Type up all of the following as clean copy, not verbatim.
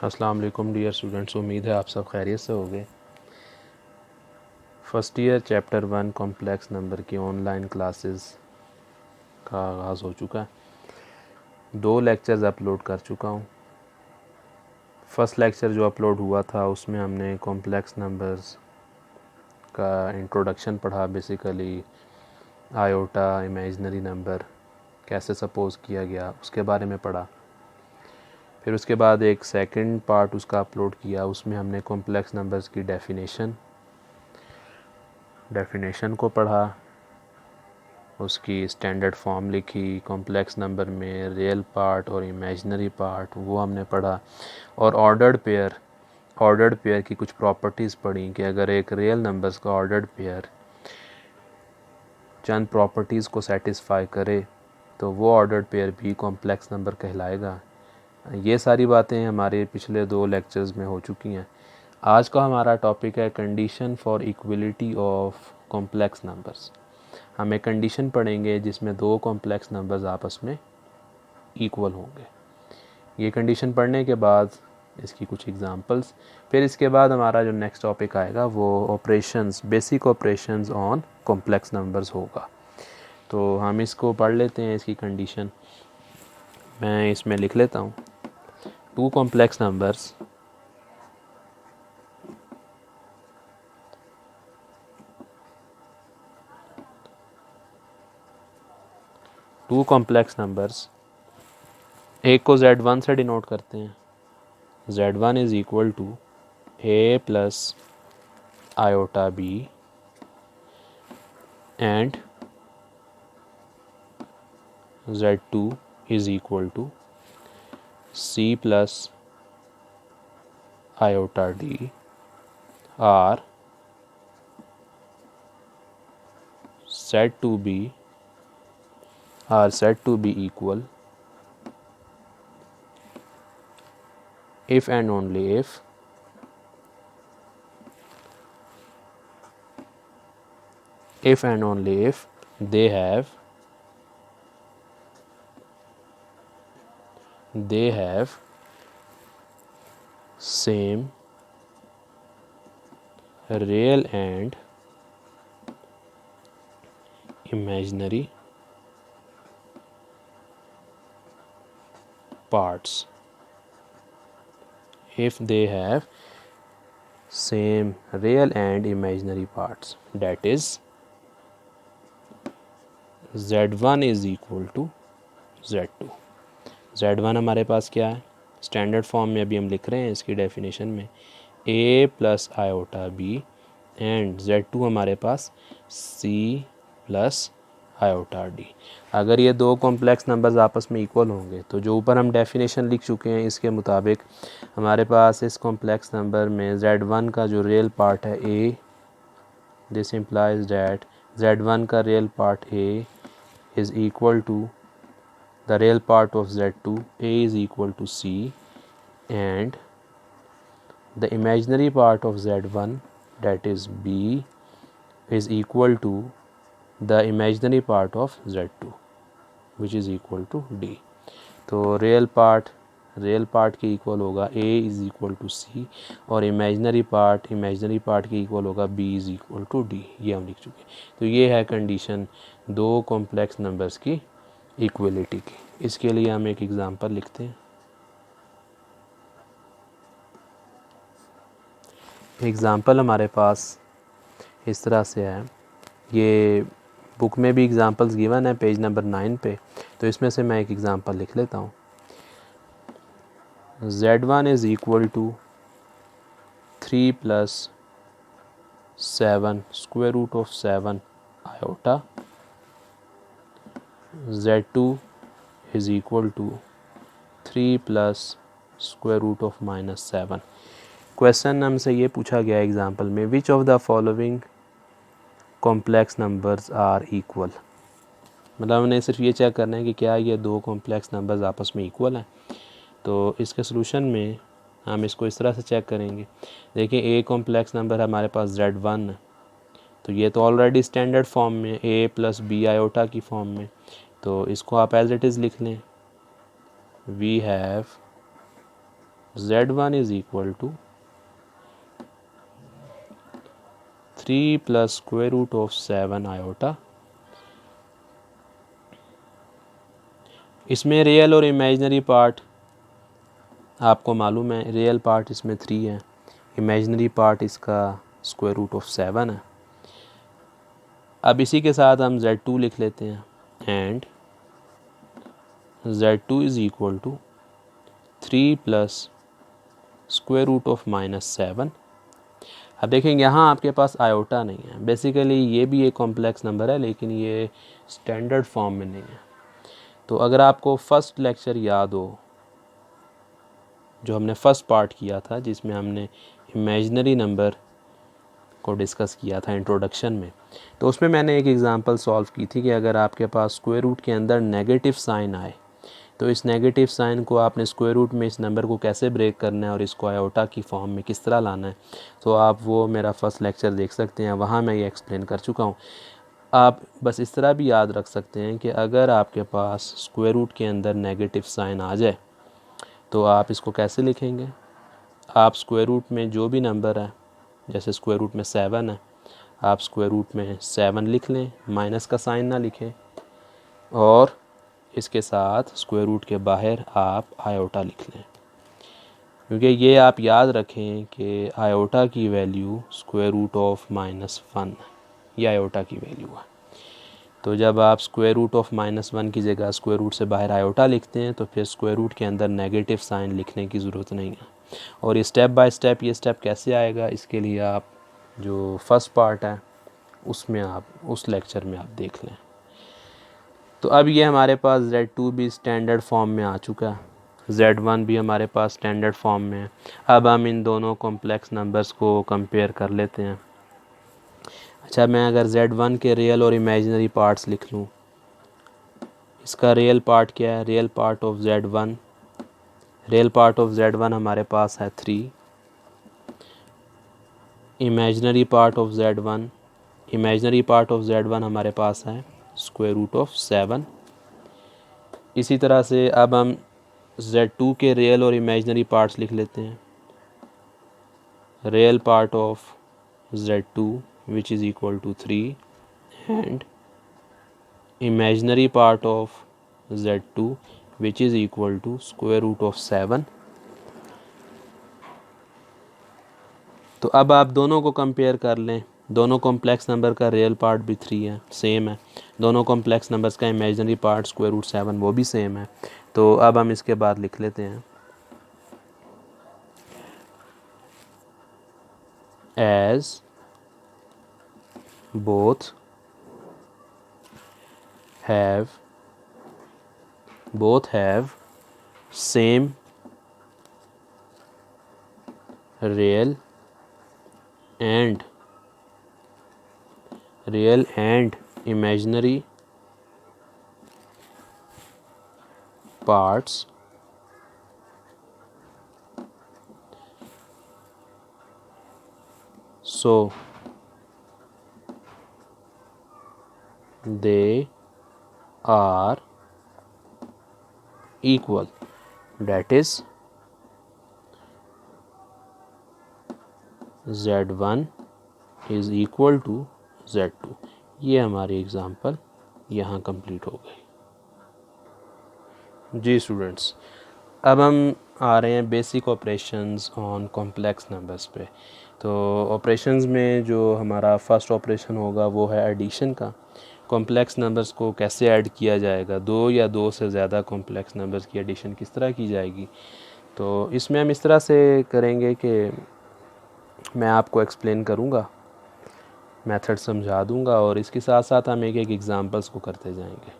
अस्सलाम वालेकुम dear students, उम्मीद है आप सब खैरियत से होंगे। First year chapter 1 complex number की ऑनलाइन क्लासेस का आगाज़ हो चुका है। 2 लेक्चर्स अपलोड कर चुका हूँ। फ़र्स्ट लेक्चर जो अपलोड हुआ था उसमें हमने कॉम्प्लेक्स नंबर्स का इंट्रोडक्शन पढ़ा। बेसिकली आयोटा, इमेजिनरी नंबर कैसे सपोज़ किया गया उसके बारे में पढ़ा। फिर उसके बाद एक सेकंड पार्ट उसका अपलोड किया, उसमें हमने कॉम्प्लेक्स नंबर्स की डेफिनेशन को पढ़ा, उसकी स्टैंडर्ड फॉर्म लिखी, कॉम्प्लेक्स नंबर में रियल पार्ट और इमेजिनरी पार्ट वो हमने पढ़ा, और ऑर्डर्ड पेयर की कुछ प्रॉपर्टीज़ पढ़ी कि अगर एक रियल नंबर्स का ऑर्डर्ड पेयर चंद प्रॉपर्टीज़ को सेटिस्फाई करे तो वो ऑर्डर्ड पेयर भी कॉम्प्लेक्स नंबर कहलाएगा। ये सारी बातें हमारे पिछले 2 लेक्चर्स में हो चुकी हैं। आज का हमारा टॉपिक है condition for equality of complex numbers. हम एक कंडीशन पढ़ेंगे जिसमें 2 कॉम्प्लेक्स नंबर्स आपस में इक्वल होंगे। ये कंडीशन पढ़ने के बाद इसकी कुछ एग्जांपल्स, फिर इसके बाद हमारा जो नेक्स्ट टॉपिक आएगा वो operations, basic operations on complex numbers होगा। तो हम इसको पढ़ लेते हैं। इसकी कंडीशन मैं इसमें लिख लेता हूँ। 2 कॉम्प्लेक्स नंबर्स एक को Z1 से डिनोट करते हैं। Z1 is equal to A plus iota B and Z2 is equal to C plus iota D are said to be equal if and only if they have same real and imaginary parts. If they have same real and imaginary parts, that is Z1 is equal to Z2। Z1 हमारे पास क्या है, standard form में अभी हम लिख रहे हैं इसकी डेफिनेशन में, A plus iota B and Z2 हमारे पास C प्लस आयोटा D। अगर ये 2 कॉम्प्लेक्स नंबर्स आपस में इक्वल होंगे तो जो ऊपर हम डेफिनेशन लिख चुके हैं इसके मुताबिक हमारे पास इस कॉम्प्लेक्स नंबर में Z1 का जो रियल पार्ट है A, this implies that Z1 का real part A is equal to the real part of Z2, A is equal to C, and the imaginary part of Z1, that is B, is equal to the imaginary part of Z2, which is equal to D। तो real part के equal होगा A is equal to C और imaginary part के equal होगा B is equal to D। ये हम लिख चुके हैं। तो ये है कंडीशन 2 कॉम्प्लेक्स नंबर्स की इक्वलिटी की। इसके लिए हम एक एग्ज़ाम्पल लिखते हैं। एग्ज़ाम्पल हमारे पास इस तरह से है, ये बुक में भी एग्ज़ाम्पल्स गिवन है पेज नंबर 9 पे, तो इसमें से मैं एक एग्ज़ाम्पल लिख लेता हूँ। Z1 is equal to 3 plus 7 square root of 7 iota. Z2 is equal to 3 plus square root of -7। Question हमसे ये पूछा गया एग्जांपल में, which of the following complex numbers are equal. मतलब हमने सिर्फ ये चेक करना है कि क्या ये 2 कॉम्प्लेक्स नंबर्स आपस में इक्वल हैं। तो इसके सोल्यूशन में हम इसको इस तरह से चेक करेंगे। देखिए ए कॉम्प्लेक्स नंबर हमारे पास Z1 है, तो ये तो ऑलरेडी स्टैंडर्ड फॉर्म में A प्लस B आयोटा की फॉर्म में, तो इसको आप एज इट इज़ लिख लें। We have Z1 is equal to 3 plus square root of 7 iota. इसमें रियल और इमेजिनरी पार्ट आपको मालूम है, रियल पार्ट इसमें 3 है, इमेजिनरी पार्ट इसका स्क्वायर रूट ऑफ 7 है। अब इसी के साथ हम Z2 लिख लेते हैं, and Z2 is equal to 3 plus square root of -7। अब देखेंगे यहाँ आपके पास आयोटा नहीं है, बेसिकली ये भी एक कॉम्प्लेक्स नंबर है लेकिन ये स्टैंडर्ड फॉर्म में नहीं है। तो अगर आपको फर्स्ट लेक्चर याद हो जो हमने फर्स्ट पार्ट किया था जिसमें हमने इमेजिनरी नंबर को डिस्कस किया था इंट्रोडक्शन में, तो उसमें मैंने एक एग्ज़ाम्पल सॉल्व की थी कि अगर आपके पास स्क्वायर रूट के अंदर नेगेटिव साइन आए तो इस नेगेटिव साइन को आपने स्क्वायर रूट में इस नंबर को कैसे ब्रेक करना है और इसको आयोटा की फॉर्म में किस तरह लाना है। तो आप वो मेरा फर्स्ट लेक्चर देख सकते हैं, वहाँ मैं ये एक्सप्लेन कर चुका हूँ। आप बस इस तरह भी याद रख सकते हैं कि अगर आपके पास स्क्वायर रूट के अंदर नेगेटिव साइन आ जाए तो आप इसको कैसे लिखेंगे। आप स्क्वायर रूट में जो भी नंबर है, जैसे स्क्वायर रूट में 7 है, आप स्क्वायर रूट में 7 लिख लें, माइनस का साइन ना लिखें, और इसके साथ स्क्वायर रूट के बाहर आप आयोटा लिख लें, क्योंकि ये आप याद रखें कि आयोटा की वैल्यू स्क्वायर रूट ऑफ -1 ये आयोटा की वैल्यू है। तो जब आप स्क्वायर रूट ऑफ -1 की जगह स्क्वायर रूट से बाहर आयोटा लिखते हैं तो फिर स्क्वायर रूट के अंदर नेगेटिव साइन लिखने की ज़रूरत नहीं है। और ये स्टेप बाय स्टेप ये स्टेप कैसे आएगा, इसके लिए आप जो फर्स्ट पार्ट है उसमें आप उस लेक्चर में आप देख लें। तो अब ये हमारे पास Z2 भी स्टैंडर्ड फॉर्म में आ चुका है, Z1 भी हमारे पास स्टैंडर्ड फॉर्म में है। अब हम इन दोनों कॉम्प्लेक्स नंबर्स को कंपेयर कर लेते हैं। अच्छा, मैं अगर Z1 के रियल और इमेजिनरी पार्ट्स लिख लूँ, इसका रियल पार्ट क्या है, real part of Z1, real part of Z1 हमारे पास है 3, imaginary part of Z1, imaginary part of Z1 हमारे पास है स्क्वायर रूट ऑफ 7। इसी तरह से अब हम Z2 के रियल और इमेजिनरी पार्ट्स लिख लेते हैं। Real part of Z2 which is equal to 3 and imaginary part of Z2 which is equal to square root of 7। तो अब आप दोनों को कंपेयर कर लें, दोनों कॉम्प्लेक्स नंबर का रियल पार्ट भी 3 है, सेम है, दोनों कॉम्प्लेक्स नंबर्स का इमेजिनरी पार्ट स्क्वायर रूट 7 वो भी सेम है। तो अब हम इसके बाद लिख लेते हैं as both have same real and imaginary parts, so they are equal, that is Z1 is equal to Z2। ये हमारी एग्ज़ाम्पल यहाँ कंप्लीट हो गई। जी स्टूडेंट्स, अब हम आ रहे हैं basic operations on complex numbers पे। तो ऑपरेशंस में जो हमारा फर्स्ट ऑपरेशन होगा वो है एडिशन का। कॉम्प्लेक्स नंबर्स को कैसे ऐड किया जाएगा, दो या दो से ज़्यादा कॉम्प्लेक्स नंबर्स की एडिशन किस तरह की जाएगी। तो इसमें हम इस तरह से करेंगे कि मैं आपको एक्सप्लेन करूँगा, मेथड समझा दूँगा और इसके साथ साथ हम एक एक एग्ज़ाम्पल्स को करते जाएंगे।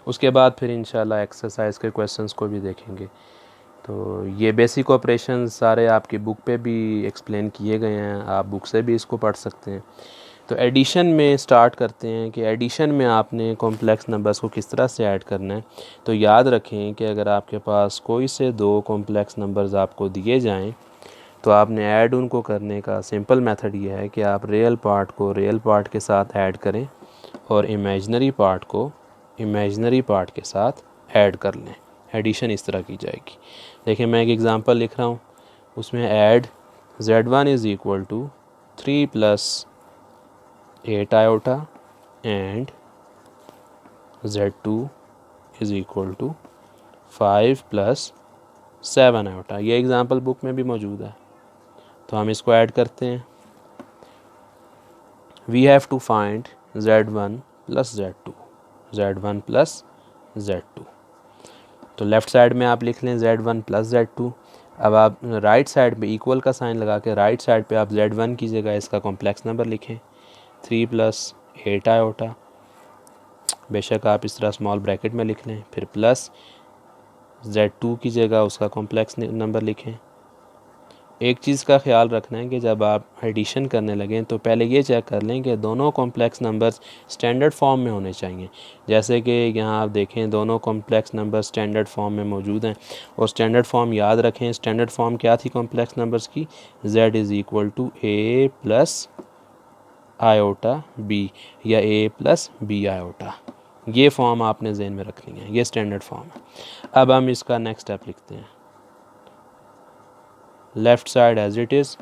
उसके बाद फिर इंशाल्लाह एक्सरसाइज के क्वेश्चंस को भी देखेंगे। तो ये बेसिक ऑपरेशन सारे आपकी बुक पे भी एक्सप्लेन किए गए हैं, आप बुक से भी इसको पढ़ सकते हैं। तो एडिशन में स्टार्ट करते हैं कि एडिशन में आपने कॉम्प्लेक्स नंबर्स को किस तरह से ऐड करना है। तो याद रखें कि अगर आपके पास कोई से दो कॉम्प्लेक्स नंबर्स आपको दिए जाएं तो आपने ऐड उनको करने का सिंपल मेथड ये है कि आप रियल पार्ट को रियल पार्ट के साथ ऐड करें और इमेजिनरी पार्ट को इमेजिनरी पार्ट के साथ ऐड कर लें। एडिशन इस तरह की जाएगी। देखिए मैं एक एग्ज़ाम्पल लिख रहा हूँ, उसमें add z1 is equal to 3 + 8 iota and z2 is equal to 5 + 7 iota. ये एग्ज़ाम्पल बुक में भी मौजूद है, तो हम इसको ऐड करते हैं। We have to find z1 + z2, z1 + z2। तो लेफ़्ट साइड में आप लिख लें z1 + z2। अब आप राइट साइड पे इक्वल का साइन लगा के राइट साइड पे आप z1 की जगह इसका कॉम्प्लेक्स नंबर लिखें 3 + 8 आयोटा, बेशक आप इस तरह स्मॉल ब्रैकेट में लिख लें, फिर प्लस z2 की जगह उसका कॉम्प्लेक्स नंबर लिखें। एक चीज़ का ख्याल रखना है कि जब आप एडिशन करने लगें तो पहले ये चेक कर लें कि दोनों कॉम्प्लेक्स नंबर्स स्टैंडर्ड फॉर्म में होने चाहिए। जैसे कि यहाँ आप देखें दोनों कॉम्प्लेक्स नंबर स्टैंडर्ड फॉर्म में मौजूद हैं, और स्टैंडर्ड फॉर्म याद रखें। स्टैंडर्ड फॉर्म क्या थी कॉम्प्लेक्स नंबर्स की? z is equal to a + iota b या a + b आयोटा। ये फॉर्म आपने जहन में रखनी है, ये स्टैंडर्ड फॉर्म है। अब हम इसका नेक्स्ट स्टेप लिखते हैं। Left side as it is,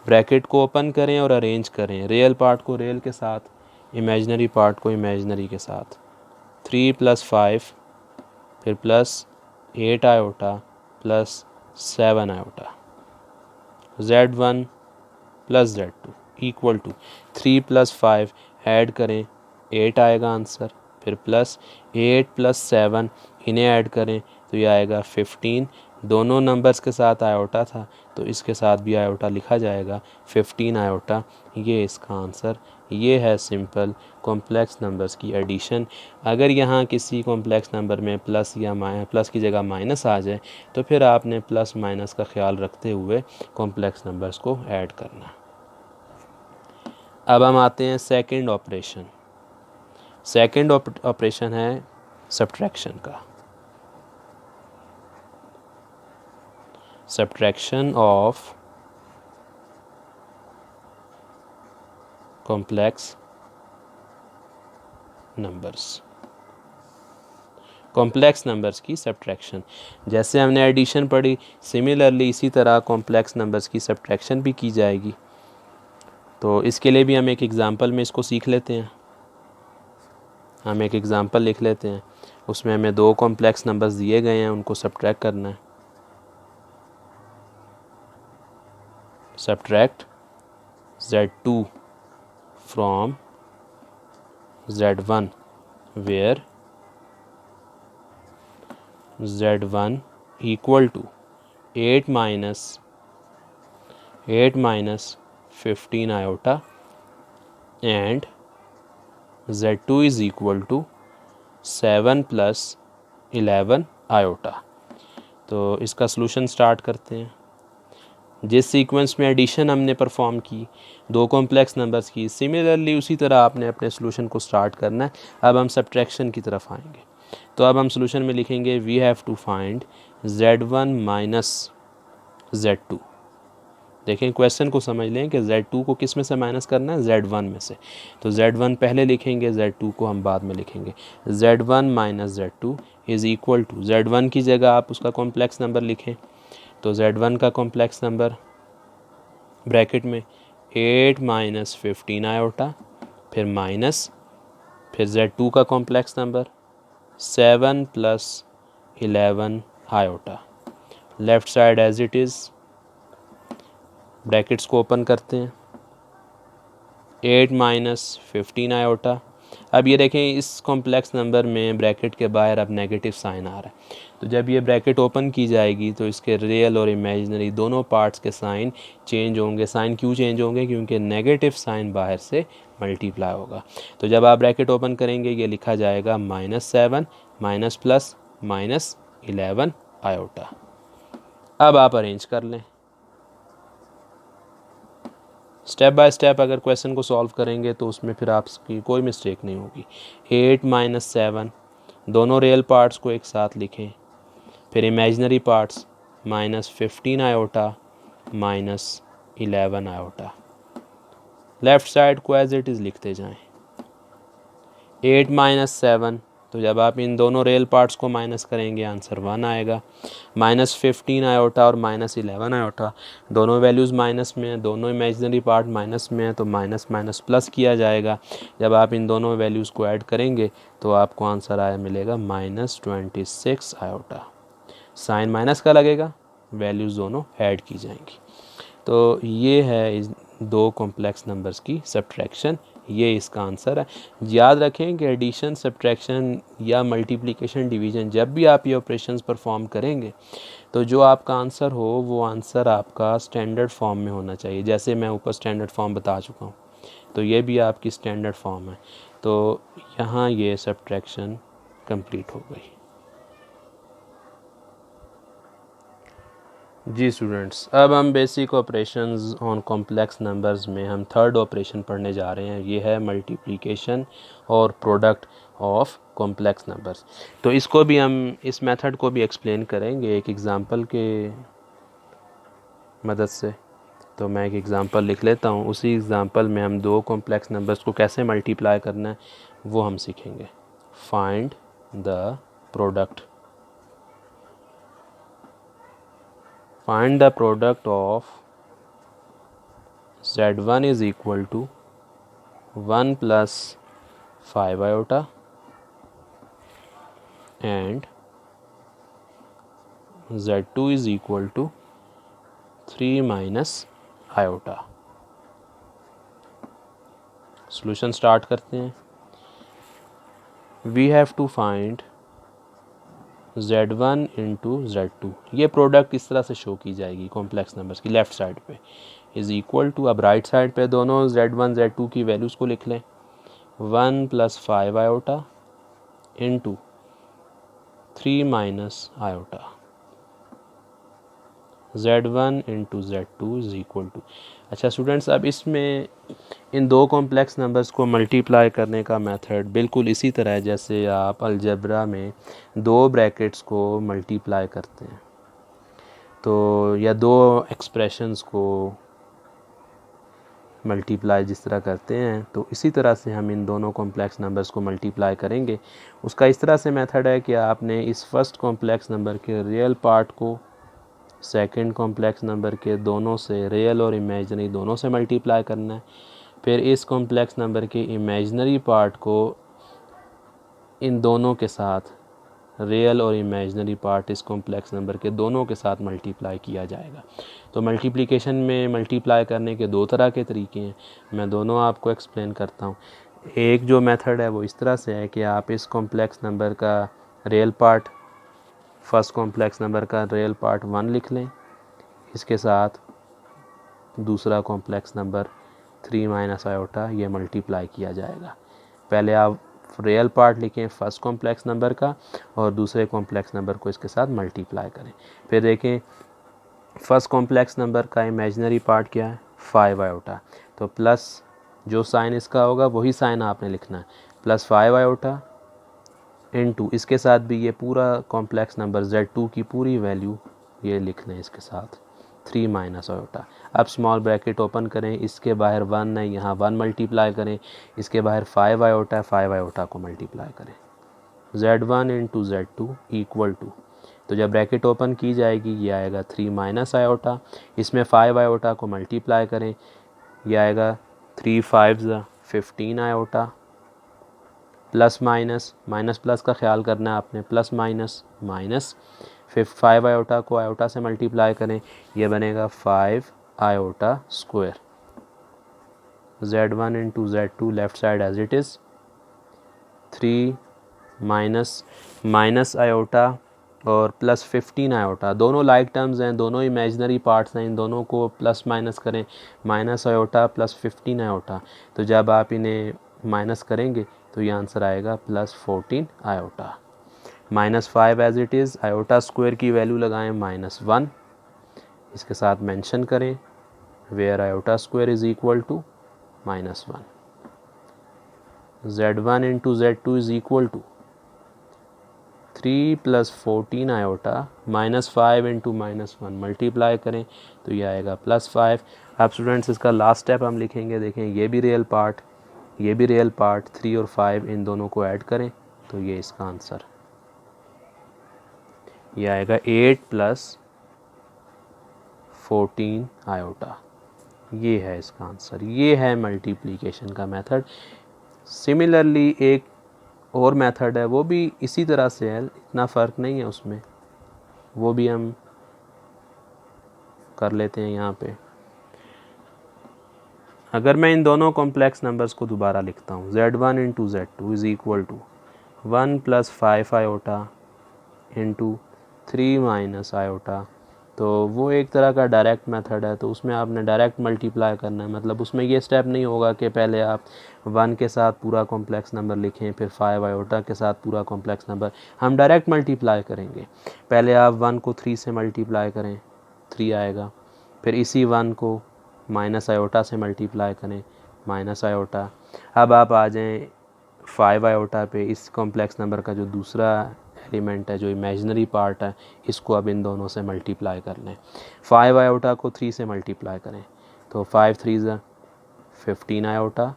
bracket को ओपन करें और अरेंज करें, रियल पार्ट को रियल के साथ, इमेजिनरी पार्ट को इमेजिनरी के साथ। 3 + 5 फिर +8 iota +7 iota, z1 + z2 equal to 3 + 5 add करें 8 आएगा आंसर, फिर +8 + 7 इन्हें ऐड करें तो ये आएगा 15। दोनों नंबर्स के साथ आयोटा था तो इसके साथ भी आयोटा लिखा जाएगा 15 आयोटा। ये इसका आंसर, ये है सिंपल कॉम्प्लेक्स नंबर्स की एडिशन। अगर यहाँ किसी कॉम्प्लेक्स नंबर में प्लस या प्लस की जगह माइनस आ जाए तो फिर आपने प्लस माइनस का ख्याल रखते हुए कॉम्प्लेक्स नंबर्स को ऐड करना। अब हम आते हैं सेकंड ऑपरेशन। सेकंड ऑपरेशन है सब्ट्रैक्शन का, subtraction of complex numbers, complex numbers की सब्ट्रैक्शन। जैसे हमने एडिशन पढ़ी, सिमिलरली इसी तरह कॉम्प्लेक्स नंबर्स की सब्ट्रैक्शन भी की जाएगी। तो इसके लिए भी हम एक एग्ज़ाम्पल में इसको सीख लेते हैं। हम एक एग्ज़ाम्पल लिख लेते हैं, उसमें हमें दो कॉम्प्लेक्स नंबर्स दिए गए हैं, उनको सब्ट्रैक्ट करना है। Subtract z2 from z1 where z1 equal to 8 - 15 iota and z2 is equal to 7 + 11 iota. तो इसका सलूशन स्टार्ट करते हैं। जिस सीक्वेंस में एडिशन हमने परफॉर्म की दो कॉम्प्लेक्स नंबर्स की, सिमिलरली उसी तरह आपने अपने सलूशन को स्टार्ट करना है। अब हम सब्ट्रैक्शन की तरफ आएंगे। तो अब हम सलूशन में लिखेंगे we have to find z1 - z2। देखें क्वेश्चन को समझ लें कि z2 को किस में से माइनस करना है, z1 में से। तो z1 पहले लिखेंगे, z2 को हम बाद में लिखेंगे। z1 - z2 is equal to, z1 की जगह आप उसका कॉम्प्लेक्स नंबर लिखें, तो z1 का कॉम्प्लेक्स नंबर ब्रैकेट में 8 - 15 आयोटा, फिर माइनस, फिर z2 का complex number 7 + 11 iota. Left side as it is, brackets को ओपन करते हैं, 8 - 15 आयोटा। अब ये देखें इस कॉम्प्लेक्स नंबर में ब्रैकेट के बाहर अब नेगेटिव साइन आ रहा है, तो जब ये ब्रैकेट ओपन की जाएगी तो इसके रियल और इमेजिनरी दोनों पार्ट्स के साइन चेंज होंगे। साइन क्यों चेंज होंगे? क्योंकि नेगेटिव साइन बाहर से मल्टीप्लाई होगा। तो जब आप ब्रैकेट ओपन करेंगे ये लिखा जाएगा -7 प्लस -11 आयोटा। अब आप अरेंज कर लें स्टेप बाय स्टेप। अगर क्वेश्चन को सॉल्व करेंगे तो उसमें फिर आपकी कोई मिस्टेक नहीं होगी। 8 - 7 दोनों रियल पार्ट्स को एक साथ लिखें, फिर imaginary parts -15 iota -11 iota. Left side को एज इट इज़ लिखते जाएं। 8 - 7 तो तो जब आप इन दोनों रियल पार्ट्स को माइनस करेंगे आंसर 1 आएगा। -15 आयोटा और -11 आयोटा दोनों वैल्यूज़ माइनस में हैं, दोनों इमेजिनरी पार्ट माइनस में हैं, तो माइनस माइनस प्लस किया जाएगा। जब आप इन दोनों वैल्यूज़ को ऐड करेंगे तो आपको आंसर मिलेगा -26 आयोटा। साइन माइनस का लगेगा, वैल्यूज़ दोनों ऐड की जाएंगी। तो ये है इस दो कॉम्प्लेक्स नंबर्स की सब्ट्रैक्शन, ये इसका आंसर है। याद रखें कि एडिशन, सब्ट्रैक्शन या मल्टीप्लिकेशन, डिवीज़न जब भी आप ये ऑपरेशंस परफॉर्म करेंगे तो जो आपका आंसर हो वो आंसर आपका स्टैंडर्ड फॉर्म में होना चाहिए। जैसे मैं ऊपर स्टैंडर्ड फॉर्म बता चुका हूँ, तो ये भी आपकी स्टैंडर्ड फॉर्म है। तो यहाँ ये सब्ट्रैक्शन कंप्लीट हो गई। जी स्टूडेंट्स, अब हम basic operations on complex numbers में हम थर्ड ऑपरेशन पढ़ने जा रहे हैं। ये है मल्टीप्लिकेशन और प्रोडक्ट ऑफ कॉम्प्लेक्स नंबर्स। तो इसको भी हम, इस मेथड को भी एक्सप्लेन करेंगे एक एग्ज़ाम्पल के मदद से। तो मैं एक एग्ज़ाम्पल लिख लेता हूँ, उसी एग्ज़ाम्पल में हम दो कॉम्प्लेक्स नंबर्स को कैसे मल्टीप्लाई करना है वो हम सीखेंगे। Find the product, find the product of z1 is equal to 1 plus 5 iota and z2 is equal to 3 minus iota। Solution start करते हैं। We have to find z1 into z2। ये प्रोडक्ट इस तरह से शो की जाएगी complex numbers की, left side पे इज़ इक्वल टू, अब राइट साइड पे दोनों z1 z2 की वैल्यूज़ को लिख लें। 1 plus 5 iota into 3 minus iota. z1 into z2 is equal to. अच्छा स्टूडेंट्स, अब इसमें इन दो कॉम्प्लेक्स नंबर्स को मल्टीप्लाई करने का मेथड बिल्कुल इसी तरह है जैसे आप अलजेब्रा में दो ब्रैकेट्स को मल्टीप्लाई करते हैं, तो या दो एक्सप्रेशंस को मल्टीप्लाई जिस तरह करते हैं, तो इसी तरह से हम इन दोनों कॉम्प्लेक्स नंबर्स को मल्टीप्लाई करेंगे। उसका इस तरह से मेथड है कि आपने इस फर्स्ट कॉम्प्लेक्स नंबर के रियल पार्ट को सेकंड कॉम्प्लेक्स नंबर के दोनों से, रियल और इमेजिनरी दोनों से मल्टीप्लाई करना है। फिर इस कॉम्प्लेक्स नंबर के इमेजिनरी पार्ट को इन दोनों के साथ, रियल और इमेजिनरी पार्ट इस कॉम्प्लेक्स नंबर के दोनों के साथ मल्टीप्लाई किया जाएगा। तो मल्टीप्लिकेशन में मल्टीप्लाई करने के दो तरह के तरीके हैं, मैं दोनों आपको एक्सप्लेन करता हूँ। एक जो मेथड है वो इस तरह से है कि आप इस कॉम्प्लेक्स नंबर का real part, first complex number का रियल पार्ट 1 लिख लें, इसके साथ दूसरा कॉम्प्लेक्स नंबर 3 माइनस आयोटा ये मल्टीप्लाई किया जाएगा। पहले आप रियल पार्ट लिखें फर्स्ट कॉम्प्लेक्स नंबर का और दूसरे कॉम्प्लेक्स नंबर को इसके साथ मल्टीप्लाई करें। फिर देखें फर्स्ट कॉम्प्लेक्स नंबर का इमेजिनरी पार्ट क्या है, 5 आयोटा, तो प्लस जो साइन इसका होगा वही साइन आपने लिखना है, प्लस 5 आयोटा इनटू इसके साथ भी ये पूरा कॉम्प्लेक्स नंबर z2 की पूरी वैल्यू ये लिख लें इसके साथ 3 माइनस आयोटा। अब स्मॉल ब्रैकेट ओपन करें, इसके बाहर 1 है, यहाँ 1 मल्टीप्लाई करें, इसके बाहर 5 आयोटा है, 5 आयोटा को मल्टीप्लाई करें। z1 into z2 equal to, तो जब ब्रैकेट ओपन की जाएगी ये आएगा 3 माइनस आयोटा, इसमें 5 आयोटा को मल्टीप्लाई करें, ये आएगा 3 5 15 iota, plus minus, minus plus का ख्याल करना है आपने, प्लस माइनस माइनस, फिर 5 आयोटा को आयोटा से मल्टीप्लाई करें, ये बनेगा 5 iota square. z1 into z2 left side as it is, 3 minus minus iota और प्लस 15 आयोटा, दोनों लाइक टर्म्स हैं, दोनों इमेजिनरी पार्ट्स हैं, इन दोनों को प्लस माइनस करें, माइनस आयोटा प्लस 15 आयोटा, तो जब आप इन्हें माइनस करेंगे तो ये आंसर आएगा plus 14 iota. Minus 5 as it is, iota square की वैल्यू लगाएं -1, इसके साथ मेंशन करें where iota square is equal to -1। z1 into z2 is equal to 3 plus 14 iota minus 5 into -1 multiply करें तो ये आएगा प्लस 5। अब स्टूडेंट्स इसका लास्ट स्टेप हम लिखेंगे, देखें ये भी रियल पार्ट, ये भी रियल पार्ट, 3 और 5 इन दोनों को ऐड करें, तो ये इसका आंसर, ये आएगा 8 + 14 आयोटा, ये है इसका आंसर। ये है मल्टीप्लिकेशन का मेथड। सिमिलरली एक और मेथड है, वो भी इसी तरह से है, इतना फ़र्क नहीं है उसमें, वो भी हम कर लेते हैं यहाँ पे। अगर मैं इन दोनों कॉम्प्लेक्स नंबर्स को दोबारा लिखता हूँ, Z1 × Z2 is equal to 1 + 5 iota into 3 - iota, तो वो एक तरह का डायरेक्ट मेथड है, तो उसमें आपने डायरेक्ट मल्टीप्लाई करना है। मतलब उसमें ये स्टेप नहीं होगा कि पहले आप 1 के साथ पूरा कॉम्प्लेक्स नंबर लिखें, फिर 5 आयोटा के साथ पूरा कॉम्प्लेक्स नंबर। हम डायरेक्ट मल्टीप्लाई करेंगे। पहले आप 1 को 3 से मल्टीप्लाई करें, 3 आएगा, फिर इसी 1 को माइनस आयोटा से मल्टीप्लाई करें, माइनस आयोटा। अब आप आ जाएँ 5 आयोटा पे, इस कॉम्प्लेक्स नंबर का जो दूसरा एलिमेंट है, जो इमेजिनरी पार्ट है, इसको अब इन दोनों से मल्टीप्लाई कर लें। 5 आयोटा को 3 से मल्टीप्लाई करें, तो 5 3 ज़ा 15 आयोटा,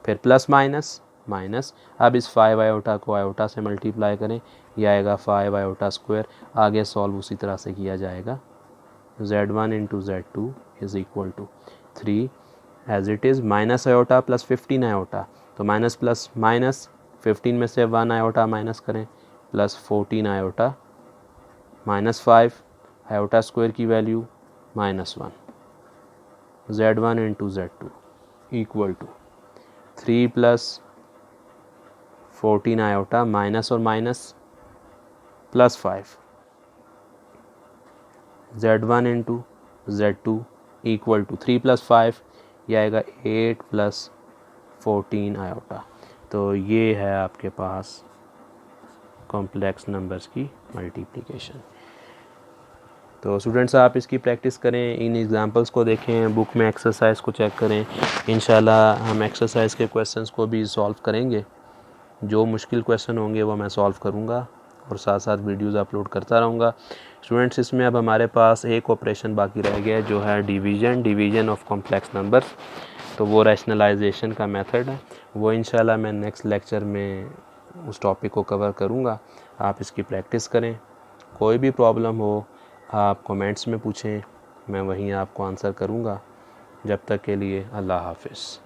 फिर प्लस माइनस माइनस। अब इस 5 आयोटा को आयोटा से मल्टीप्लाई करें, यह आएगा 5 आयोटा स्क्वायर। आगे सॉल्व उसी तरह से किया जाएगा। Z1 × Z2 is equal to 3 as it is, minus iota plus 15 iota, तो माइनस प्लस माइनस, 15 में से 1 आयोटा माइनस करें, plus 14 iota minus 5 iota square की value -1। Z1 × Z2 equal to 3 + 14 iota minus और minus plus 5, Z1 × Z2 equal to 3 + 5, यह आएगा 8 + 14 iota. तो ये है आपके पास कॉम्प्लेक्स नंबर्स की मल्टीप्लिकेशन। तो स्टूडेंट्स आप इसकी प्रैक्टिस करें, इन एग्जांपल्स को देखें, बुक में एक्सरसाइज को चेक करें। इंशाल्लाह हम एक्सरसाइज के क्वेश्चंस को भी सॉल्व करेंगे। जो मुश्किल क्वेश्चन होंगे वो मैं सॉल्व करूंगा और साथ साथ वीडियोस अपलोड करता रहूँगा। स्टूडेंट्स इसमें अब हमारे पास एक ऑपरेशन बाकी रह गया है, जो है डिवीज़न ऑफ कॉम्प्लेक्स नंबर्स। तो वो रैशनलाइजेशन का मेथड है, वो इंशाल्लाह मैं नेक्स्ट लेक्चर में उस टॉपिक को कवर करूँगा। आप इसकी प्रैक्टिस करें। कोई भी प्रॉब्लम हो आप कमेंट्स में पूछें, मैं वहीं आपको आंसर करूँगा। जब तक के लिए अल्लाह हाफ़िज़।